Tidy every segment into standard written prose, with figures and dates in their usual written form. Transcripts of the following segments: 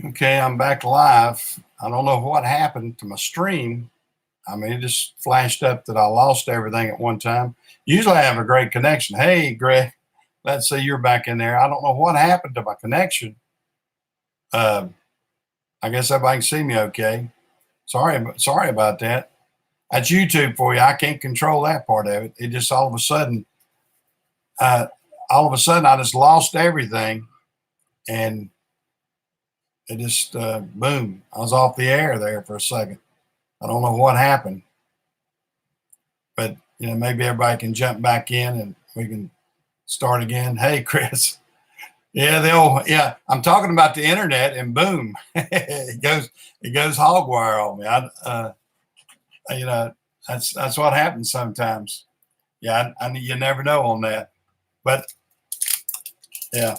Okay, I'm back live. I don't know what happened to my stream. I mean, it just flashed up that I lost everything at one time. Usually I have a great connection. Hey, Greg, let's see you're back in there. I don't know what happened to my connection. Uh, I guess everybody can see me okay. Sorry about that. That's YouTube for you. I can't control that part of it. It just uh, all of a sudden, I just lost everything, and it just boom. I was off the air there for a second. I don't know what happened, but maybe everybody can jump back in and we can start again. Hey, Chris. Yeah. I'm talking about the internet, and boom, it goes hog wire on me. You know, that's what happens sometimes. Yeah, you never know on that, but yeah.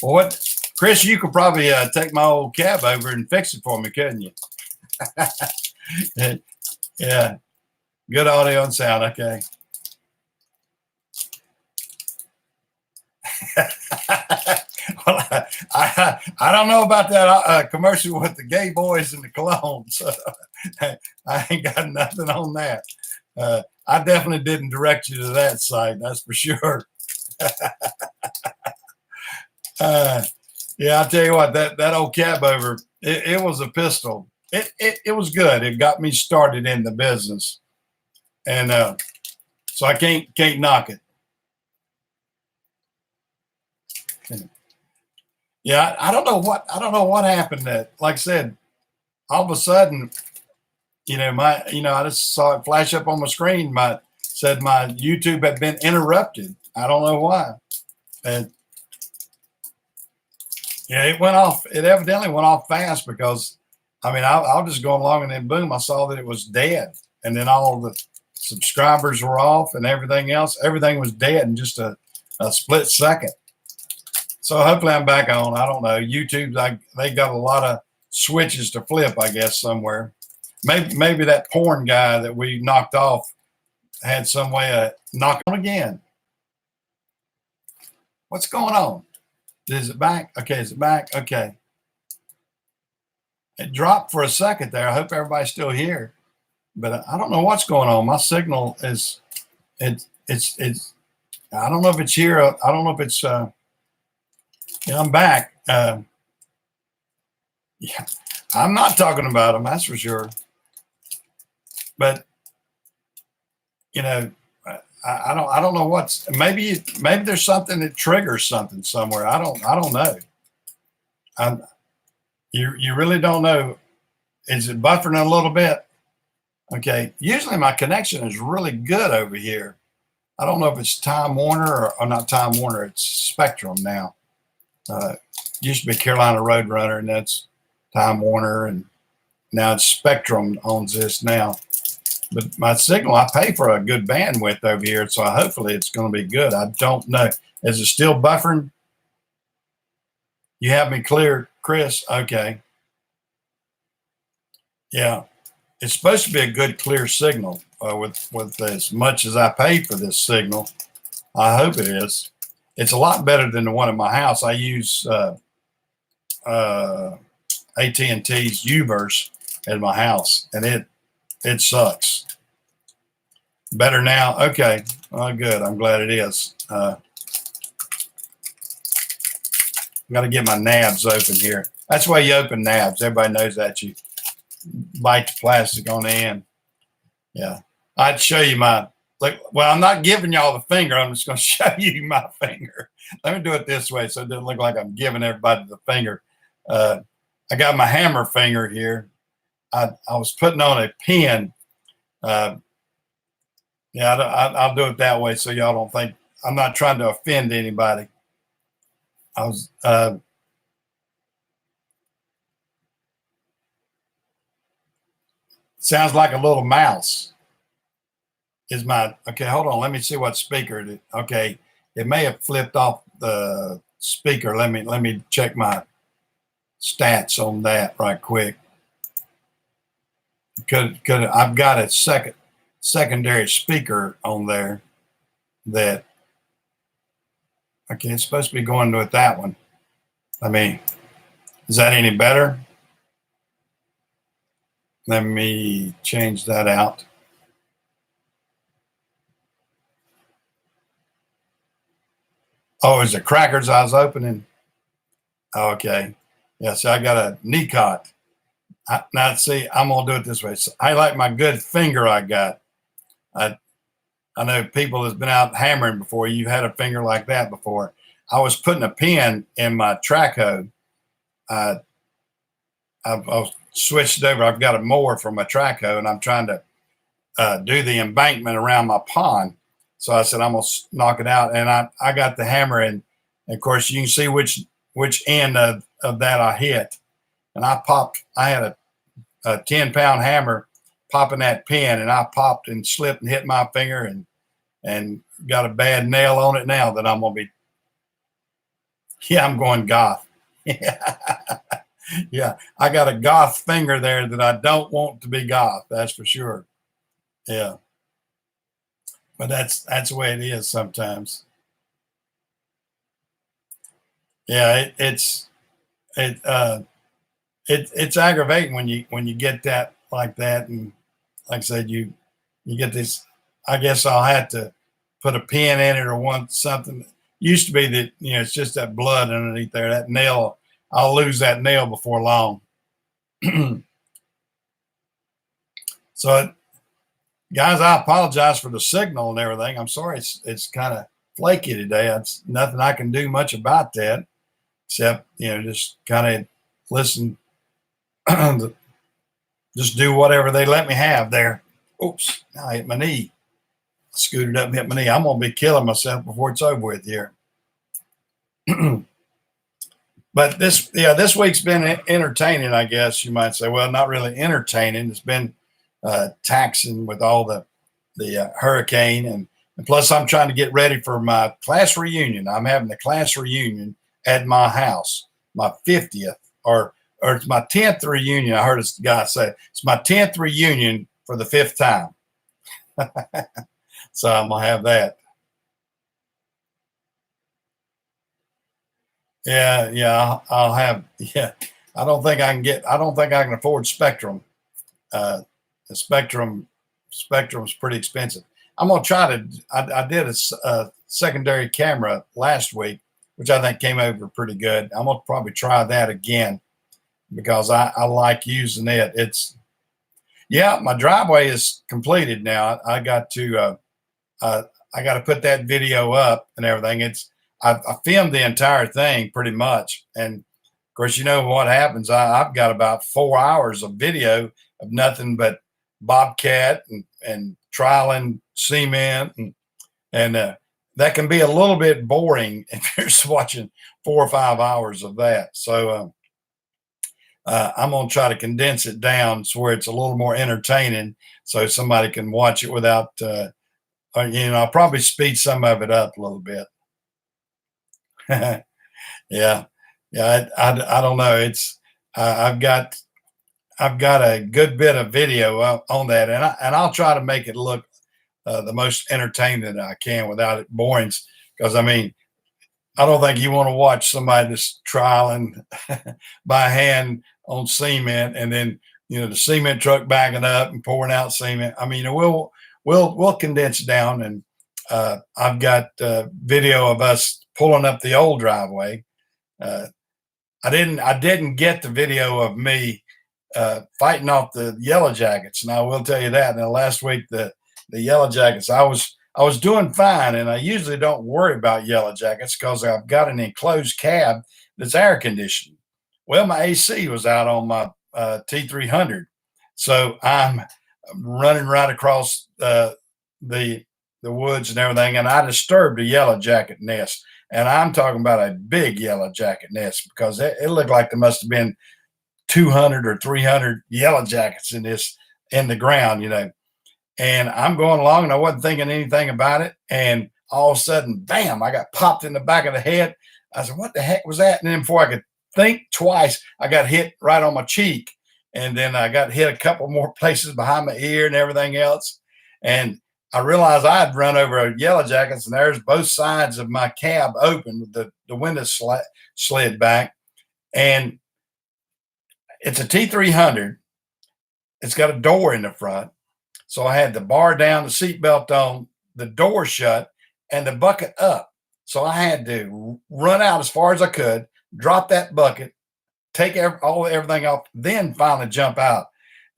Well, Chris? You could probably take my old cab over and fix it for me, couldn't you? Yeah, good audio and sound. Okay. Well, I don't know about that commercial with the gay boys and the colognes. I ain't got nothing on that. I definitely didn't direct you to that site, that's for sure. uh, yeah, I'll tell you what, that old cab over, it was a pistol. It was good. It got me started in the business, and so I can't knock it. Yeah, I don't know what happened. That, like I said, all of a sudden, I just saw it flash up on my screen. Said my YouTube had been interrupted. I don't know why. And yeah, it went off. It evidently went off fast because, I mean, I was just going along, and then boom, I saw that it was dead, and then all the subscribers were off, and everything else, everything was dead in just a split second. So hopefully I'm back on. I don't know. YouTube, they got a lot of switches to flip, I guess, somewhere. Maybe that porn guy that we knocked off had some way of knocking on again. What's going on? Is it back? Okay, is it back? Okay. It dropped for a second there. I hope everybody's still here. But I don't know what's going on. My signal is it's I don't know if it's here. I don't know if it's yeah, I'm back. Yeah, I'm not talking about them, that's for sure. But I don't know what's maybe there's something that triggers something somewhere. I don't know. I'm, you really don't know. Is it buffering a little bit? Okay. Usually my connection is really good over here. I don't know if it's Time Warner or not Time Warner. It's Spectrum now. Used to be Carolina Roadrunner, and that's Time Warner, and now it's Spectrum owns this now. But my signal, I pay for a good bandwidth over here, so hopefully it's going to be good. I don't know. Is it still buffering? You have me clear, Chris? Okay. Yeah. It's supposed to be a good, clear signal with as much as I pay for this signal. I hope it is. It's a lot better than the one in my house. I use AT&T's Uverse at my house, and it sucks. Better now? Okay. Oh, good. I'm glad it is. Got to get my nabs open here. That's why you open nabs. Everybody knows that. You bite the plastic on the end. Yeah. I'd show you my, well, I'm not giving y'all the finger. I'm just going to show you my finger. Let me do it this way so it doesn't look like I'm giving everybody the finger. I got my hammer finger here. I was putting on a pin. Yeah, I'll do it that way so y'all don't think I'm not trying to offend anybody. I was sounds like a little mouse. Is my okay? Hold on, let me see what speaker it is. Okay, it may have flipped off the speaker. Let me check my stats on that right quick. Could I've got a secondary speaker on there that okay, it's supposed to be going with that one. I mean, Is that any better? Let me change that out. Oh, is it crackers I was opening? Okay. Yeah, so I got a Nicot. Now, see, I'm going to do it this way. So I like my good finger I got. I, I know people that's been out hammering before. You've had a finger like that before. I was putting a pin in my track hoe. Uh, I've switched over. I've got a mower for my track hoe, and I'm trying to do the embankment around my pond. So I said, I'm going to knock it out. And I got the hammer, and of course, you can see which end of that I hit. And I had a 10-pound hammer popping that pin, and I popped and slipped and hit my finger and got a bad nail on it now that I'm going to be, yeah, I'm going goth. Yeah, I got a goth finger there that I don't want to be goth. That's for sure. Yeah, but that's the way it is sometimes. Yeah, it it's aggravating when you get that like that, and like I said, you get this. I guess I'll have to put a pin in it or want something. Used to be that it's just that blood underneath there. That nail, I'll lose that nail before long. So, guys, I apologize for the signal and everything. I'm sorry it's kind of flaky today. It's nothing I can do much about that except just kind of listen, just do whatever they let me have there. Oops! I hit my knee. Scooted up and hit my knee. I'm gonna be killing myself before it's over with here. But this week's been entertaining, I guess you might say. Well, not really entertaining. It's been taxing with all the hurricane, and plus I'm trying to get ready for my class reunion. I'm having a class reunion at my house, my 50th or it's my 10th reunion. I heard a guy say it's my 10th reunion for the 5th time. So I'm gonna have that. Yeah, yeah, I'll have. Yeah, I don't think I can afford Spectrum. Uh, the Spectrum's pretty expensive. I'm gonna try to. I did a secondary camera last week, which I think came over pretty good. I'm gonna probably try that again because I like using it. It's yeah, my driveway is completed now. Uh, I got to put that video up and everything. I filmed the entire thing pretty much, and of course, you know what happens. I've got about 4 hours of video of nothing but bobcat and trialing cement, and that can be a little bit boring if you're just watching 4 or 5 hours of that. So I'm going to try to condense it down so where it's a little more entertaining, so somebody can watch it without. I'll probably speed some of it up a little bit. Yeah, yeah. I don't know. It's I've got a good bit of video on that, and I'll try to make it look the most entertaining that I can without it boring. Because I mean, I don't think you want to watch somebody just trialing by hand on cement, and then the cement truck backing up and pouring out cement. I mean, we'll condense it down, and I've got video of us pulling up the old driveway. Uh, I didn't get the video of me fighting off the Yellow Jackets, and I will tell you that. Now, last week the Yellow Jackets, I was doing fine, and I usually don't worry about Yellow Jackets because I've got an enclosed cab that's air conditioned. Well, my AC was out on my T300, so I'm running right across the woods and everything, and I disturbed a yellow jacket nest. And I'm talking about a big yellow jacket nest because it looked like there must have been 200 or 300 yellow jackets in the ground. And I'm going along and I wasn't thinking anything about it. And all of a sudden, bam, I got popped in the back of the head. I said, what the heck was that? And then before I could think twice, I got hit right on my cheek. And then I got hit a couple more places behind my ear and everything else. And I realized I had run over a yellow jackets, and there's both sides of my cab open. The window slid back. And It's a T300. It's got a door in the front. So I had the bar down, the seatbelt on, the door shut, and the bucket up. So I had to run out as far as I could, drop that bucket, take everything off, then finally jump out.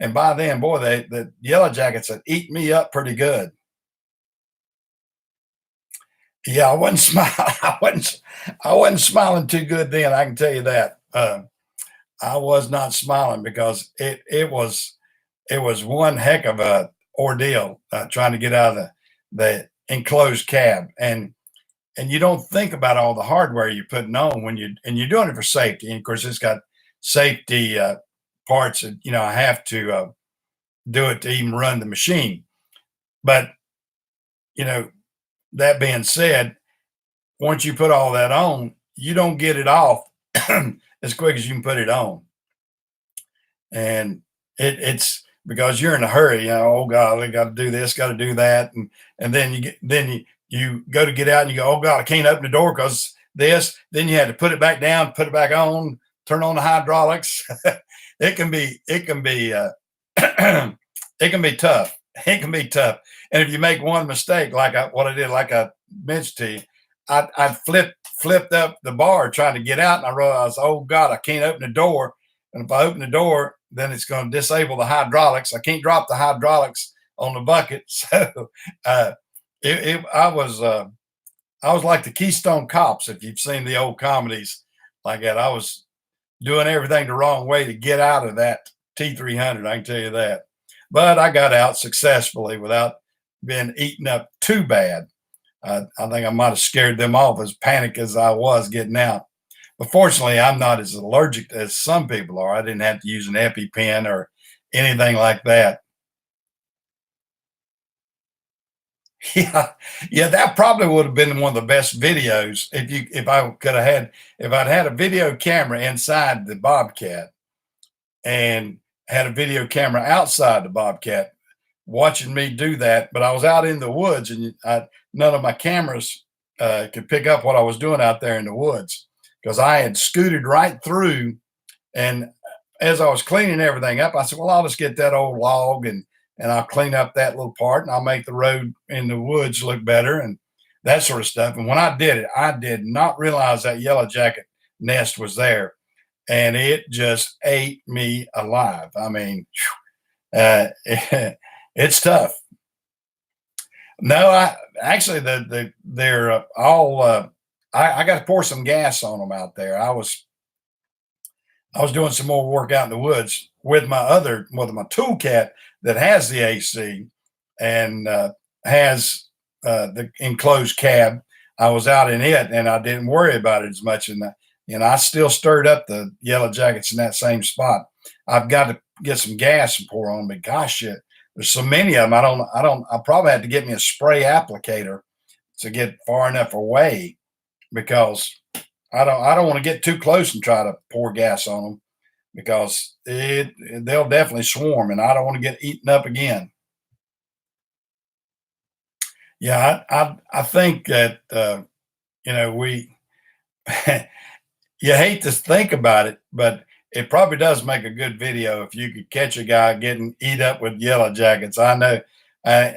And by then, boy, the Yellow Jackets had eaten me up pretty good. Yeah, I wasn't smiling. I wasn't smiling too good then. I can tell you that. I was not smiling because it was one heck of a ordeal trying to get out of the enclosed cab, and you don't think about all the hardware you're putting on when you're doing it for safety. And of course, it's got safety parts that I have to do it to even run the machine. But you know, that being said, once you put all that on, you don't get it off as quick as you can put it on. And it's because you're in a hurry, oh God, I got to do this, got to do that. And then you go to get out and you go, oh God, I can't open the door because this. Then you had to put it back down, put it back on, turn on the hydraulics. It can be it can be tough. It can be tough. And if you make one mistake, what I did, like I mentioned to you, I flipped up the bar trying to get out, and I realized, oh God, I can't open the door. And if I open the door, then it's going to disable the hydraulics. I can't drop the hydraulics on the bucket. So I was like the Keystone Cops. If you've seen the old comedies like that, I was doing everything the wrong way to get out of that T300. I can tell you that. But I got out successfully without being eaten up too bad. I think I might have scared them off as panicked as I was getting out. But fortunately, I'm not as allergic as some people are. I didn't have to use an EpiPen or anything like that. Yeah, yeah, that probably would have been one of the best videos if I'd had a video camera inside the Bobcat and had a video camera outside the Bobcat watching me do that. But I was out in the woods, and none of my cameras could pick up what I was doing out there in the woods because I had scooted right through. And as I was cleaning everything up, I said, "Well, I'll just get that old log and I'll clean up that little part, and I'll make the road in the woods look better and that sort of stuff." And when I did it, I did not realize that yellow jacket nest was there, and it just ate me alive. I mean, it's tough. No, I actually they're all. I got to pour some gas on them out there. I was doing some more work out in the woods with my tool cat that has the AC and has the enclosed cab. I was out in it and I didn't worry about it as much. And I still stirred up the yellow jackets in that same spot. I've got to get some gas and pour on, but gosh, there's so many of them. I probably had to get me a spray applicator to get far enough away because I don't want to get too close and try to pour gas on them because they'll definitely swarm, and I don't want to get eaten up again. Yeah, I think that we you hate to think about it, but it probably does make a good video if you could catch a guy getting eat up with yellow jackets. I know I,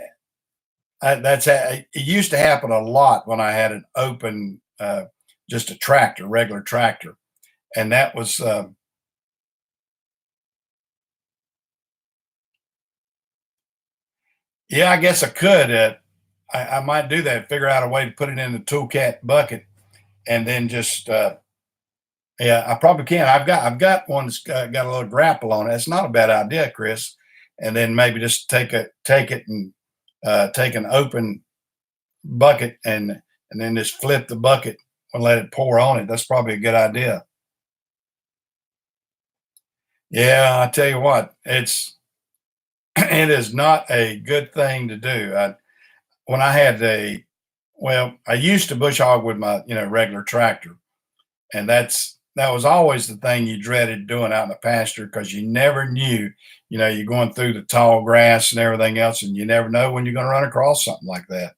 it used to happen a lot when I had an open just a tractor, regular tractor, and that was yeah. I guess I could. I might do that. Figure out a way to put it in the toolcat bucket, and then just yeah, I probably can. I've got one that's got a little grapple on it. It's not a bad idea, Chris. And then maybe just take it and take an open bucket and then just flip the bucket and let it pour on it. That's probably a good idea. Yeah, I tell you what, it is not a good thing to do. When I had I used to bush hog with my regular tractor, and that was always the thing you dreaded doing out in the pasture because you never knew, you're going through the tall grass and everything else, and you never know when you're going to run across something like that.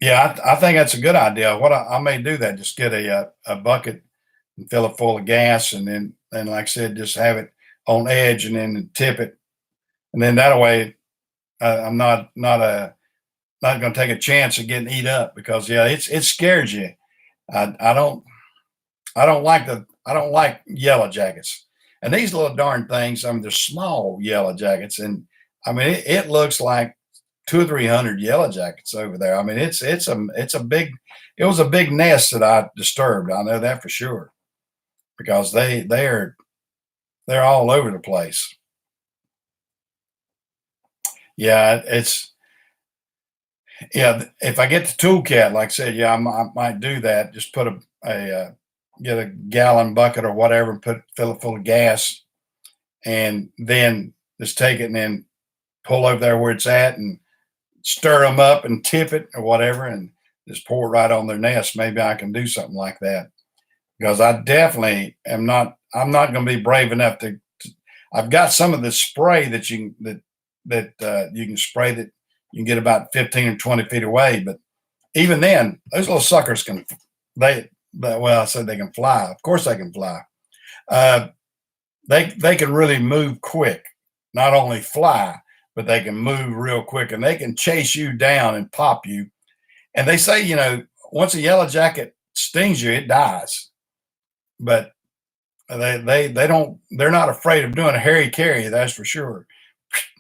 Yeah, I think that's a good idea. I may do that. Just get a bucket and fill it full of gas, and then like I said, just have it on edge, and then tip it, and then that way I'm not going to take a chance of getting eat up, because yeah, it scares you. I don't I don't like yellow jackets. And these little darn things, I mean, they're small yellow jackets, and I mean it looks like 200 or 300 yellow jackets over there. I mean, it's a big it was a big nest that I disturbed. I know that for sure, because they're all over the place. Yeah, it's yeah. If I get the tool cat, like I said, yeah, I might do that. Just put get a gallon bucket or whatever, and fill it full of gas, and then just take it and then pull over there where it's at, and stir them up and tip it or whatever, and just pour it right on their nest. Maybe I can do something like that, because I definitely am not. I'm not going to be brave enough to. I've got some of this spray that you can spray, that you can get about 15 or 20 feet away. But even then, those little suckers can well, I said they can fly. Of course, they can fly. Uh, they can really move quick. Not only fly, but they can move real quick, and they can chase you down and pop you. And they say, once a yellow jacket stings you, it dies. But they don't they're not afraid of doing a Harry Carry, that's for sure.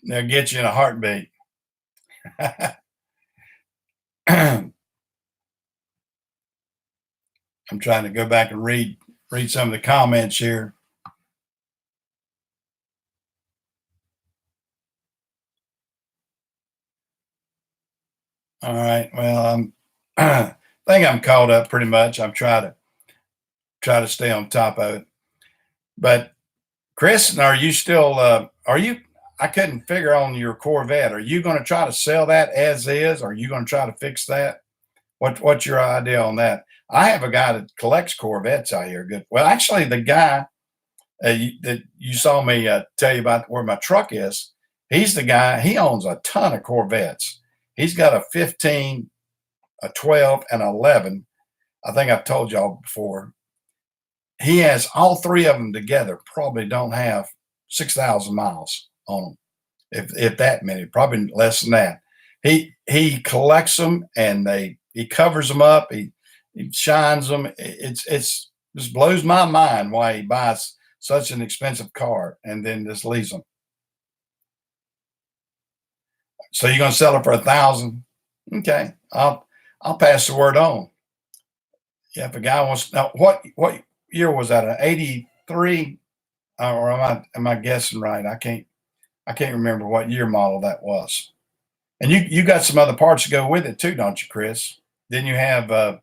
They'll get you in a heartbeat. I'm trying to go back and read some of the comments here. All right. Well, I think I'm caught up pretty much. I'm try to stay on top of it. But Chris, are you still are you I couldn't figure on your Corvette. Are you going to try to sell that as is, or are you going to try to fix that? What's your idea on that? I have a guy that collects Corvettes out here. Good. Well, actually, the guy that you saw me tell you about where my truck is, he's the guy. He owns a ton of Corvettes. He's got a 15, a 12, and 11. I think I've told y'all before. He has all three of them together. Probably don't have 6,000 miles on them, if that many. Probably less than that. He collects them, and he covers them up. He shines them. It's just blows my mind why he buys such an expensive car and then just leaves them. So you're gonna sell it for 1,000? Okay, I'll pass the word on. Yeah, if a guy wants now, what year was that? An 83, or am I guessing right? I can't remember what year model that was. And you got some other parts to go with it too, don't you, Chris? Then you have a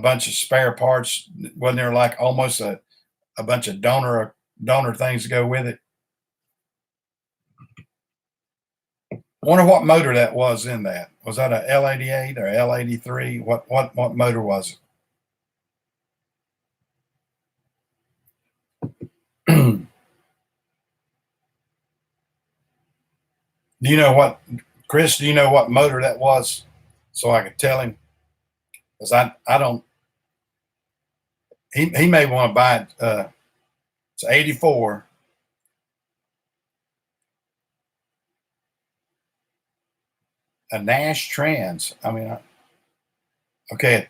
bunch of spare parts. Wasn't there like almost a bunch of donor things to go with it? I wonder what motor that was in that. Was that a L88 or L83? What motor was it? Do you know what, Chris? Do you know what motor that was, so I could tell him? Because I don't. He may want to buy it. It's 84. A Nash Trans. I mean, okay,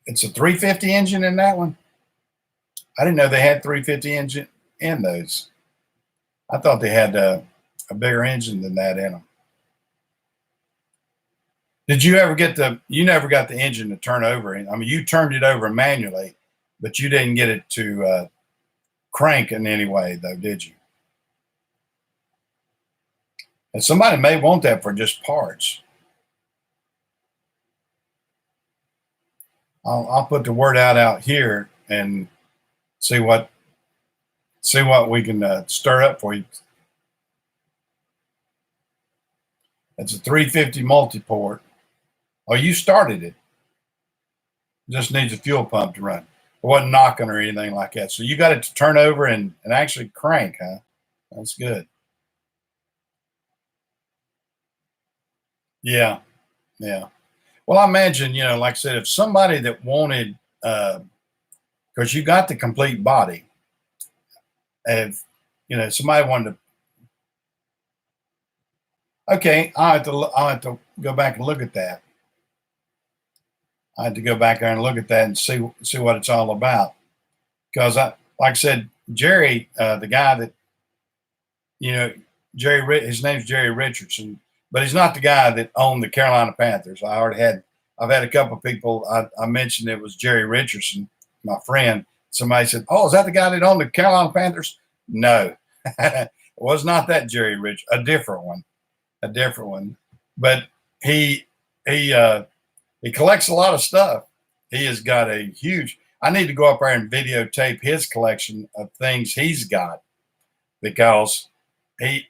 it's a 350 engine in that one. I didn't know they had 350 engine in those. I thought they had a bigger engine than that in them. Did you ever get you never got the engine to turn over? I mean, you turned it over manually, but you didn't get it to crank in any way, though, did you? And somebody may want that for just parts. I'll put the word out here and see what we can stir up for you. It's a 350 multi-port. Oh, you started it. Just needs a fuel pump to run. It wasn't knocking or anything like that. So you got it to turn over and actually crank, huh? That's good. Yeah, yeah. Well, I imagine, like I said, if somebody that wanted because you got the complete body. If somebody wanted to, okay, I'll have to go back and look at that. I had to go back there and look at that and see what it's all about. Because like I said, Jerry, the guy that his name's Jerry Richardson, but he's not the guy that owned the Carolina Panthers. I've had a couple of people. I mentioned it was Jerry Richardson, my friend. Somebody said, "Oh, is that the guy that owned the Carolina Panthers?" No, it was not that Jerry Rich. A different one. But he collects a lot of stuff. He has got a huge. I need to go up there and videotape his collection of things he's got, because I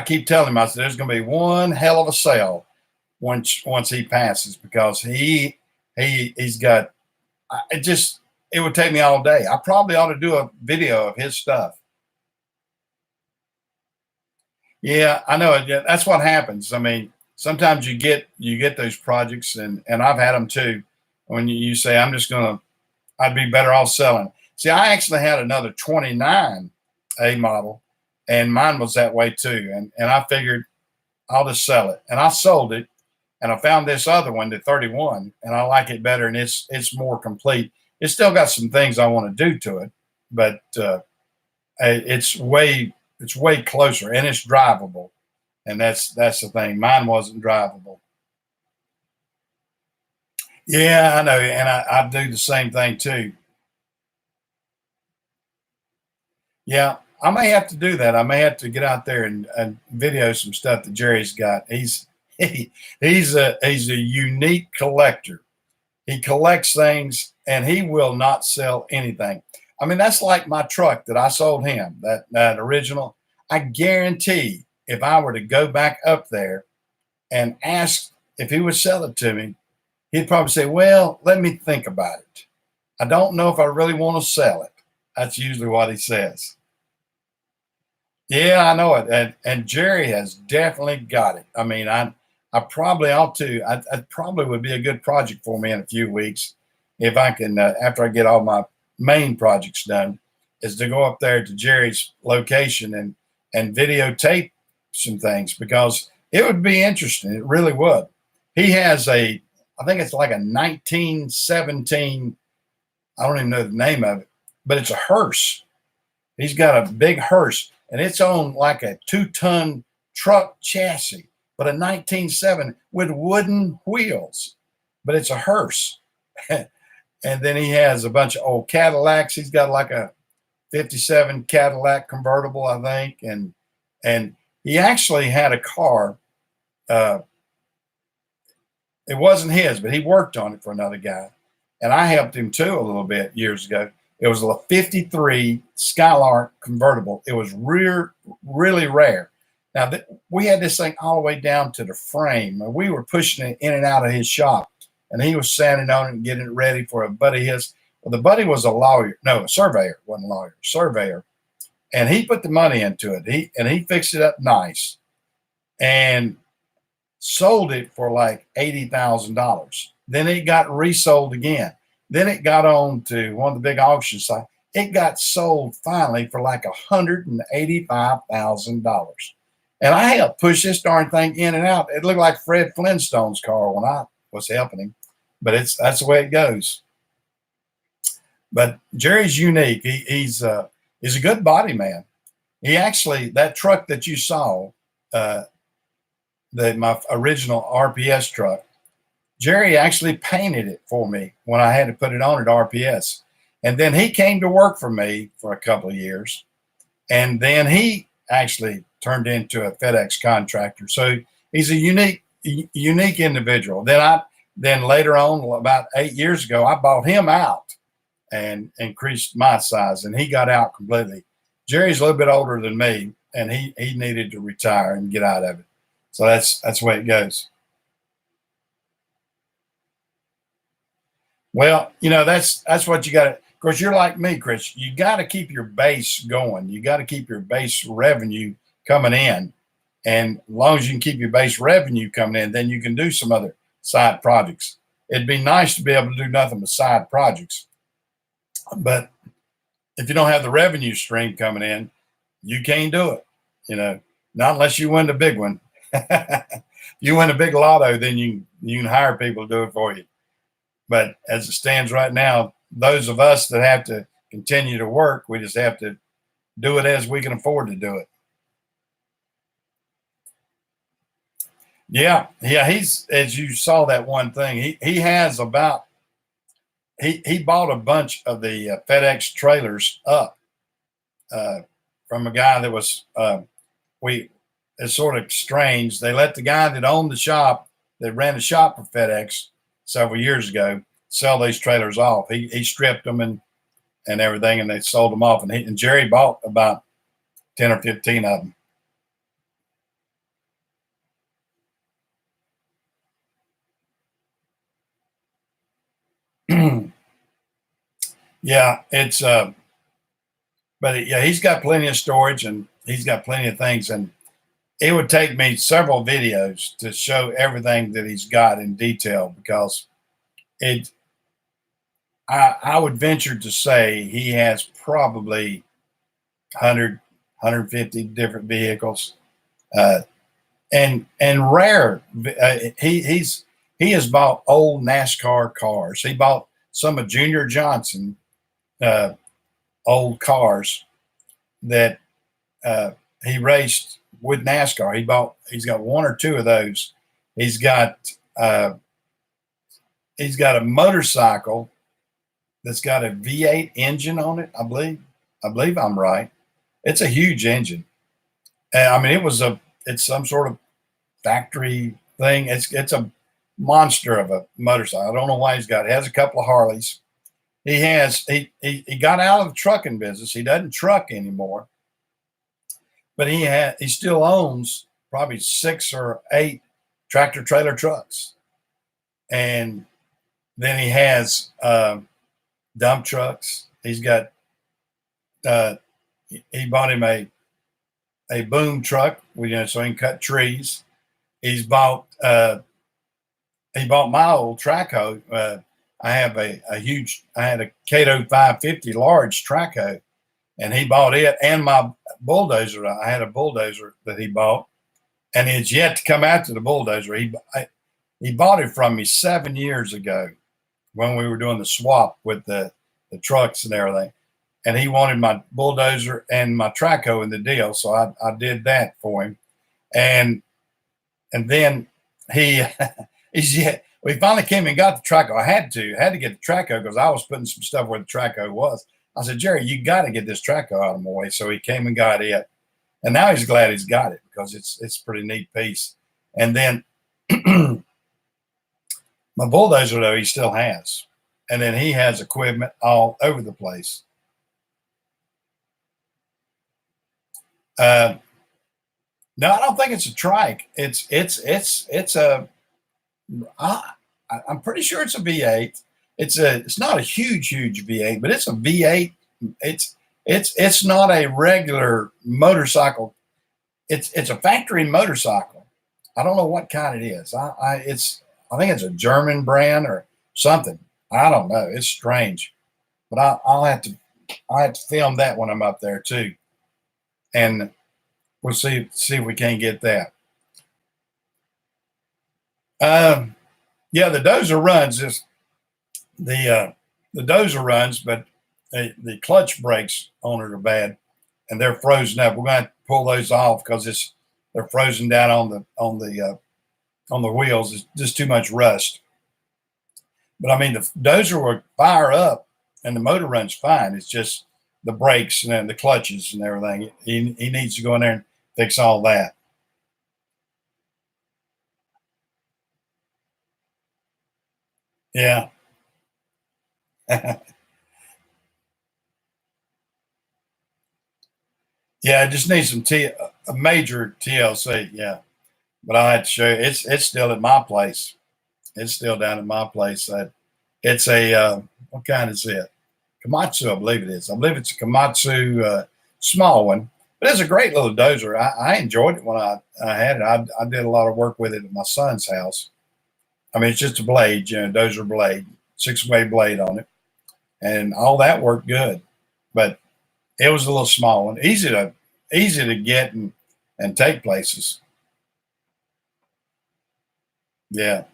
keep telling him, I said, there's going to be one hell of a sale once he passes, because he's got, it would take me all day. I probably ought to do a video of his stuff. Yeah, I know. That's what happens. I mean, sometimes you get those projects, and I've had them too. When you say, I'd be better off selling. See, I actually had another 29 A model, and mine was that way too. And I figured I'll just sell it. And I sold it, and I found this other one, the 31, and I like it better, and it's more complete. It's still got some things I want to do to it, but it's way closer, and it's drivable. And that's the thing. Mine wasn't drivable. Yeah, I know, and I do the same thing too. Yeah, I may have to do that. I may have to get out there and video some stuff that Jerry's got. He's a unique collector. He collects things, and he will not sell anything. I mean, that's like my truck that I sold him, that original. I guarantee if I were to go back up there and ask if he would sell it to me, he'd probably say, well, let me think about it. I don't know if I really want to sell it. That's usually what he says. Yeah, I know it. And Jerry has definitely got it. I mean, I probably ought to. I probably would be a good project for me in a few weeks, if I can, after I get all my main projects done, is to go up there to Jerry's location and videotape some things, because it would be interesting. It really would. He has I think it's like a 1917, I don't even know the name of it, but it's a hearse. He's got a big hearse, and it's on like a 2-ton truck chassis, but a 1907 with wooden wheels, but it's a hearse. And then he has a bunch of old Cadillacs. He's got like a 57 Cadillac convertible, I think. And he actually had a car. It wasn't his, but he worked on it for another guy. And I helped him too a little bit years ago. It was a 53 Skylark convertible. It was really rare. Now, we had this thing all the way down to the frame. And we were pushing it in and out of his shop. And he was sanding on it and getting it ready for a buddy of his. Well, the buddy was a surveyor, wasn't a lawyer, surveyor. And he put the money into it. He fixed it up nice and sold it for like $80,000. Then it got resold again. Then it got on to one of the big auction sites. It got sold finally for like $185,000. And I helped push this darn thing in and out. It looked like Fred Flintstone's car when I was helping him, but that's the way it goes. But Jerry's unique. He's a good body man. He actually, that truck that you saw, my original RPS truck, Jerry actually painted it for me when I had to put it on at RPS. And then he came to work for me for a couple of years. And then he actually turned into a FedEx contractor. So he's a unique individual. Then later on, about 8 years ago, I bought him out and increased my size, and he got out completely. Jerry's a little bit older than me, and he needed to retire and get out of it. So that's the way it goes. Well, that's what you got to. Of course, you're like me, Chris. You got to keep your base going. You got to keep your base revenue coming in, and as long as you can keep your base revenue coming in, then you can do some other side projects. It'd be nice to be able to do nothing but side projects. But if you don't have the revenue stream coming in, you can't do it. You know, not unless you win the big one. You win a big lotto, then you can hire people to do it for you. But as it stands right now, those of us that have to continue to work, we just have to do it as we can afford to do it. Yeah, yeah. He's, as you saw that one thing, he has about he bought a bunch of the FedEx trailers up from a guy that was we. It's sort of strange. They let the guy that owned the shop, that ran the shop for FedEx several years ago, sell these trailers off. He stripped them and everything, and they sold them off. And Jerry bought about 10 or 15 of them. Yeah, it's but yeah, he's got plenty of storage and he's got plenty of things. And it would take me several videos to show everything that he's got in detail because it. I would venture to say he has probably 100, 150 different vehicles, uh, and rare. He has bought old NASCAR cars. He bought some of Junior Johnson uh, old cars that he raced with NASCAR. He's got one or two of those. He's got uh, he's got a motorcycle that's got a V8 engine on it. I believe. I believe I'm right. It's a huge engine. I mean, it's some sort of factory thing. It's a monster of a motorcycle. I don't know why he's got it. He has a couple of Harleys. He got out of the trucking business. He doesn't truck anymore, but he still owns probably 6 or 8 tractor trailer trucks, and then he has dump trucks. He's got he bought him a boom truck, so he can cut trees. He's bought he bought my old track hoe. I have I had a Cato 550 large track hoe, and he bought it and my bulldozer. I had a bulldozer that he bought, and it's yet to come after the bulldozer. He bought it from me 7 years ago when we were doing the swap with the trucks and everything. And he wanted my bulldozer and my track hoe in the deal. So I did that for him. And then we finally came and got the track hoe. I had to get the track hoe because I was putting some stuff where the track hoe was. I said, Jerry, you got to get this track hoe out of my way. So he came and got it. And now he's glad he's got it because it's a pretty neat piece. And then my bulldozer, though, he still has. And then he has equipment all over the place. No, I don't think it's a trike. I'm pretty sure it's a V8. It's not a huge V8, but it's a V8. It's not a regular motorcycle. It's a factory motorcycle. I don't know what kind it is. I think it's a German brand or something. I don't know. It's strange, but I'll have to film that when I'm up there too, and we'll see if we can get that. Yeah, the dozer runs. The dozer runs, but the clutch brakes on it are bad, and they're frozen up. We're going to pull those off because they're frozen down on the wheels. It's just too much rust. But I mean, the dozer will fire up, and the motor runs fine. It's just the brakes and then the clutches and everything. He needs to go in there and fix all that. Yeah. Yeah, it just needs a major TLC. Yeah, but I had to show you. It's still at my place. It's still down at my place. It's a what kind is it? Komatsu, I believe it is. I believe it's a Komatsu small one, but it's a great little dozer. I enjoyed it when I had it. I did a lot of work with it at my son's house. I mean, it's just a blade, dozer blade, 6-way blade on it. and all that worked good. But it was a little small and easy to get and take places. Yeah.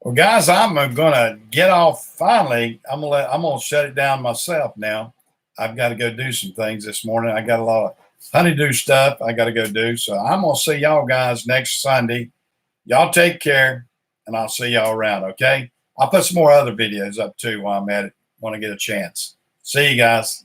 Well, guys, I'm gonna get off finally. I'm gonna shut it down myself now. I've got to go do some things this morning. I got a lot of honeydew stuff I got to go do. So I'm gonna see y'all guys next Sunday. Y'all take care, and I'll see y'all around. Okay. I'll put some more other videos up too while I'm at it. Want to get a chance. See you guys.